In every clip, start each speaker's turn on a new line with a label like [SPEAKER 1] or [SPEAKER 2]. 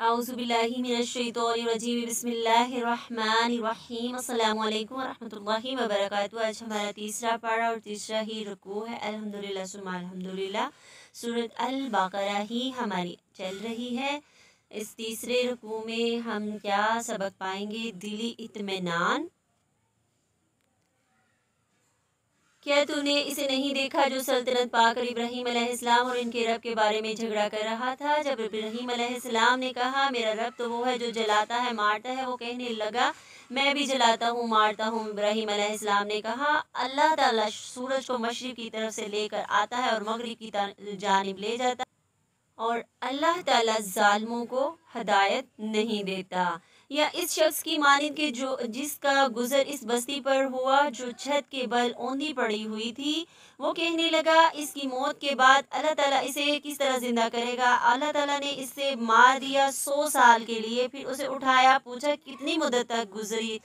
[SPEAKER 1] औज़ुबिल्लाहि मिनश्शैतानिर्रजीम बिस्मिल्लाहिर्रहमानिर्रहीम अस्सलामु अलैकुम वरहमतुल्लाहि वबरकातुहू। आज हमारा तीसरा पारा और तीसरा ही रुकू है। अल्हम्दुलिल्लाह सुम्मा अल्हम्दुलिल्लाह। सूरत अल बकरा ही हमारी चल रही है। इस तीसरे रुकू में हम क्या सबक पाएंगे? दिली इत्मीनान। क्या तूने इसे नहीं देखा जो सल्तनत पाकर इब्राहीम अलैहिस्सलाम और इनके रब के बारे में झगड़ा कर रहा था? जब इब्राहीम अलैहिस्सलाम ने कहा मेरा रब तो वो है जो जलाता है मारता है, वो कहने लगा मैं भी जलाता हूँ मारता हूँ। इब्राहीम अलैहिस्सलाम ने कहा अल्लाह ताला सूरज को मशरिक की तरफ से लेकर आता है और मगरिब की जानिब ले जाता है और अल्लाह ताला जालिमों को हदायत नहीं देता। या इस शख्स की मानिंद के जो जिसका गुजर इस बस्ती पर हुआ जो छत के बल औंधी पड़ी हुई थी, वो कहने लगा इसकी मौत के बाद अल्लाह ताला इसे किस तरह जिंदा करेगा। अल्लाह ताला ने इसे मार दिया 100 साल के लिए, फिर उसे उठाया, पूछा कितनी मुद्दत तक गुजरी,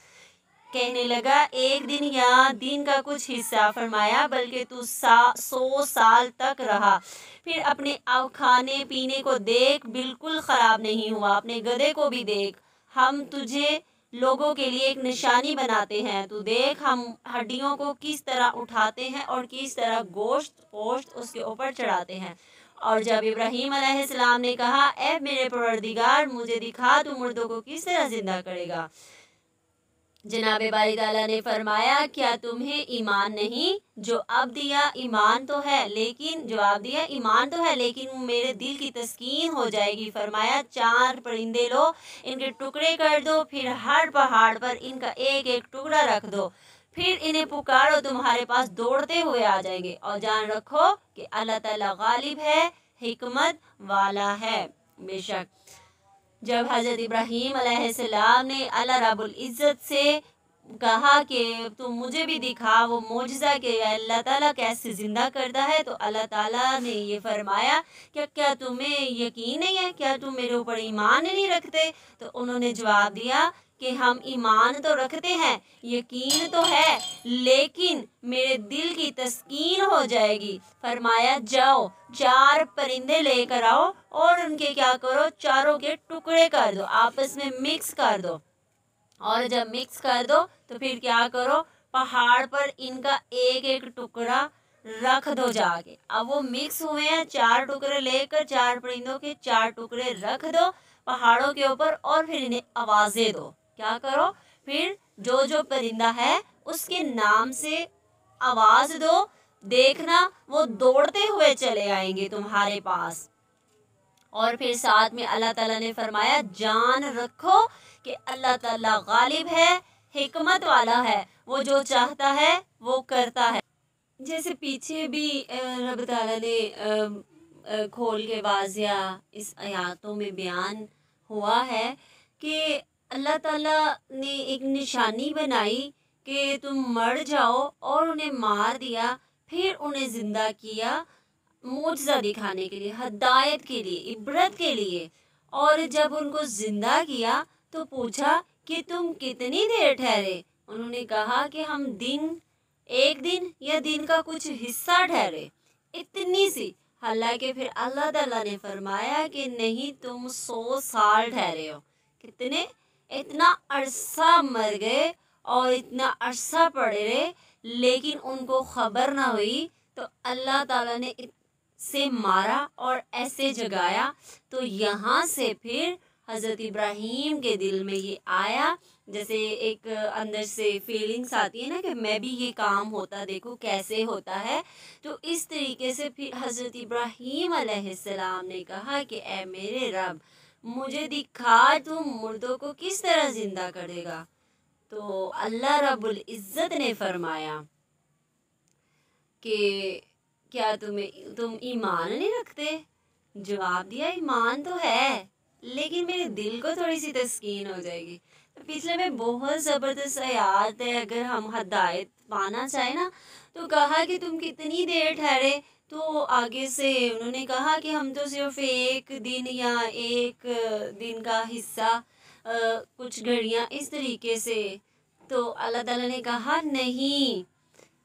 [SPEAKER 1] कहने लगा एक दिन या दिन का कुछ हिस्सा। फरमाया बल्कि तू 100 साल तक रहा। फिर अपने खाने पीने को देख, बिल्कुल ख़राब नहीं हुआ। अपने गधे को भी देख, हम तुझे लोगों के लिए एक निशानी बनाते हैं। तू देख हम हड्डियों को किस तरह उठाते हैं और किस तरह गोश्त उसके ऊपर चढ़ाते हैं। और जब इब्राहीम अलैहिस्सलाम ने कहा ऐ मेरे परवरदिगार मुझे दिखा तू मुर्दों को किस तरह जिंदा करेगा, जनाब बारी ताला ने फरमाया क्या तुम्हें ईमान नहीं? जवाब दिया ईमान तो है लेकिन मेरे दिल की तस्कीन हो जाएगी। फरमाया 4 परिंदे लो, इनके टुकड़े कर दो, फिर हर पहाड़ पर इनका एक एक टुकड़ा रख दो, फिर इन्हें पुकारो, तुम्हारे पास दौड़ते हुए आ जाएंगे। और जान रखो कि अल्लाह ताला गालिब है, हिकमत वाला है। बेशक जब हज़रत इब्राहीम अलैहिस्सलाम ने अल्लाह रब्बुल इज़्ज़त से कहा कि तुम मुझे भी दिखा वो मोजज़ा कि अल्लाह ताला कैसे ज़िंदा करता है, तो अल्लाह ताला ने ये फरमाया क्या तुम्हें यकीन नहीं है? क्या तुम मेरे ऊपर ईमान नहीं रखते? तो उन्होंने जवाब दिया कि हम ईमान तो रखते हैं, यकीन तो है, लेकिन मेरे दिल की तस्कीन हो जाएगी। फरमाया जाओ 4 परिंदे लेकर आओ और उनके क्या करो, चारों के टुकड़े कर दो, आपस में मिक्स कर दो। और जब मिक्स कर दो तो फिर क्या करो, पहाड़ पर इनका एक एक टुकड़ा रख दो जाके। अब वो मिक्स हुए हैं, 4 टुकड़े लेकर 4 परिंदों के 4 टुकड़े रख दो पहाड़ों के ऊपर और फिर इन्हें आवाज़ें दो। क्या करो, फिर जो जो परिंदा है उसके नाम से आवाज़ दो, देखना वो दौड़ते हुए चले आएंगे तुम्हारे पास। और फिर साथ में अल्लाह ताला ने फरमाया जान रखो कि अल्लाह ताला गालिब है, हिकमत वाला है, वो जो चाहता है वो करता है। जैसे पीछे भी रब ताला ने खोल के वाज़िया इस आयातों में बयान हुआ है कि अल्लाह ताला ने एक निशानी बनाई कि तुम मर जाओ और उन्हें मार दिया, फिर उन्हें ज़िंदा किया मुआजिज़ा दिखाने के लिए, हदायत के लिए, इबरत के लिए। और जब उनको जिंदा किया तो पूछा कि तुम कितनी देर ठहरे? उन्होंने कहा कि हम एक दिन या दिन का कुछ हिस्सा ठहरे, इतनी सी। हालांकि फिर अल्लाह ताला ने फरमाया कि नहीं तुम 100 साल ठहरे हो। कितने? इतना अरसा मर गए और इतना अरसा पड़े रहे, लेकिन उनको खबर ना हुई। तो अल्लाह ताला ने से मारा और ऐसे जगाया। तो यहाँ से फिर हज़रत इब्राहीम के दिल में ये आया, जैसे एक अंदर से फीलिंग्स आती है ना कि मैं भी ये काम होता देखो कैसे होता है। तो इस तरीके से फिर हज़रत इब्राहीम अलैहिस्सलाम ने कहा कि ए मेरे रब मुझे दिखा तुम मुर्दों को किस तरह ज़िंदा करेगा। तो अल्लाह रब्बुल इज़्ज़त ने फरमाया कि क्या तुम ईमान नहीं रखते? जवाब दिया ईमान तो है, लेकिन मेरे दिल को थोड़ी सी तस्कीन हो जाएगी। तो पिछले में बहुत ज़बरदस्त आयत है, अगर हम हदायत पाना चाहे ना तो कहा कि तुम कितनी देर ठहरे? तो आगे से उन्होंने कहा कि हम तो सिर्फ एक दिन या एक दिन का हिस्सा, कुछ घड़ियाँ, इस तरीके से। तो अल्लाह ताला ने कहा नहीं,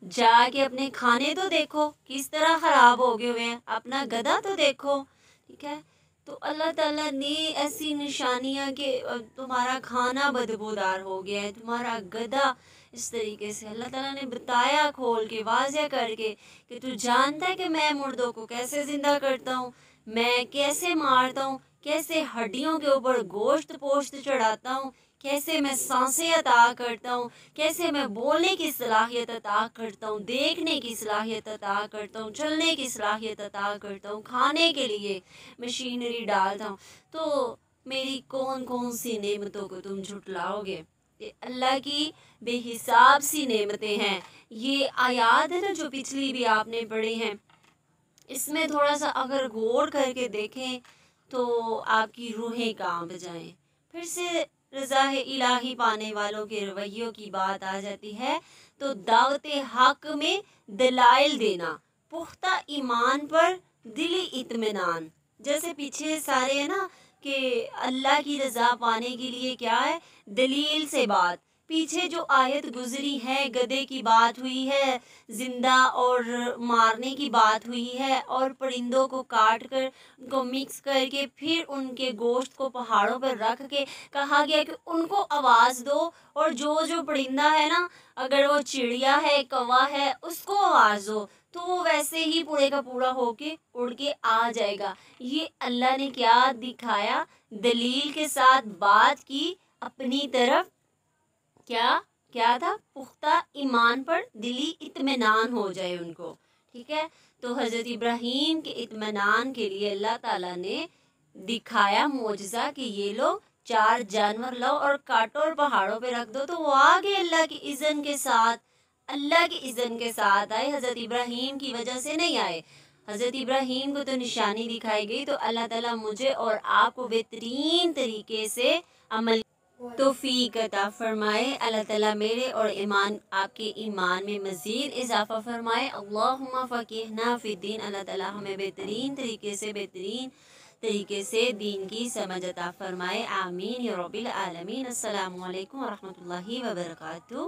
[SPEAKER 1] जाके अपने खाने तो देखो किस तरह ख़राब हो गए हुए हैं, अपना गधा तो देखो। ठीक है, تو اللہ تعالیٰ نے ایسی نشانیاں کہ تمہارا کھانا بدبودار ہو گیا ہے، تمہارا گدھا اس طریقے سے اللہ تعالیٰ نے بتایا کھول کے واضح کر کے کہ تو جانتا ہے کہ میں مردوں کو کیسے زندہ کرتا ہوں، میں کیسے مارتا ہوں، کیسے ہڈیوں کے اوپر گوشت پوشت چڑھاتا ہوں، کیسے میں سانسیں عطا کرتا ہوں، کیسے میں بولنے کی صلاحیت عطا کرتا ہوں، دیکھنے کی صلاحیت عطا کرتا ہوں، چلنے کی صلاحیت عطا کرتا ہوں، کھانے کے لیے مشینری ڈالتا ہوں، تو میری کون کون سی نعمتوں کو تم جھٹلاؤ گے؟ یہ اللہ کی بے حساب سی نعمتیں ہیں۔ یہ آیات ہے نا جو پچھلی بھی آپ نے پڑھی ہیں، اس میں تھوڑا سا اگر غور کر کے دیکھیں تو آپ کی روحیں کانپ جائیں۔ پھر سے رضا الہی پانے والوں کے رویوں کی بات آ جاتی ہے تو دعوت حق میں دلائل دینا، پختہ ایمان پر دلی اطمینان، جیسے پیچھے سارے ہیں نا کہ اللہ کی رضا پانے کے لیے کیا ہے، دلیل سے بات۔ پیچھے جو آیت گزری ہے گدھے کی بات ہوئی ہے، زندہ اور مارنے کی بات ہوئی ہے، اور پرندوں کو کاٹ کر ان کو مکس کر کے پھر ان کے گوشت کو پہاڑوں پر رکھ کے کہا گیا کہ ان کو آواز دو، اور جو پرندہ ہے نا، اگر وہ چڑیا ہے، کوا ہے، اس کو آواز دو تو وہ ویسے ہی پورے کا پورا ہو کے اڑ کے آ جائے گا۔ یہ اللہ نے کیا دکھایا، دلیل کے ساتھ بات کی اپنی طرف، کیا تھا، پختہ ایمان پر دلی اطمینان ہو جائے ان کو، ٹھیک ہے۔ تو حضرت ابراہیم کے اطمینان کے لیے اللہ تعالیٰ نے دکھایا معجزہ کہ یہ لو 4 جانور لو اور کاٹو اور پہاڑوں پہ رکھ دو، تو وہ آگے اللہ کی اذن کے ساتھ، اللہ کی اذن کے ساتھ آئے، حضرت ابراہیم کی وجہ سے نہیں آئے۔ حضرت ابراہیم کو تو نشانی دکھائی گئی، تو اللہ تعالیٰ مجھے اور آپ کو بہترین طریقے سے عمل توفیق عطا فرمائے۔ اللہ تعالیٰ میرے اور آپ کے ایمان میں مزید اضافہ فرمائے۔ اللہم فقہنا فی الدین، اللہ تعالیٰ ہمیں بہترین طریقے سے دین کی سمجھ عطا فرمائے، آمین یا رب العالمین۔ السلام علیکم ورحمۃ اللہ وبرکاتہ۔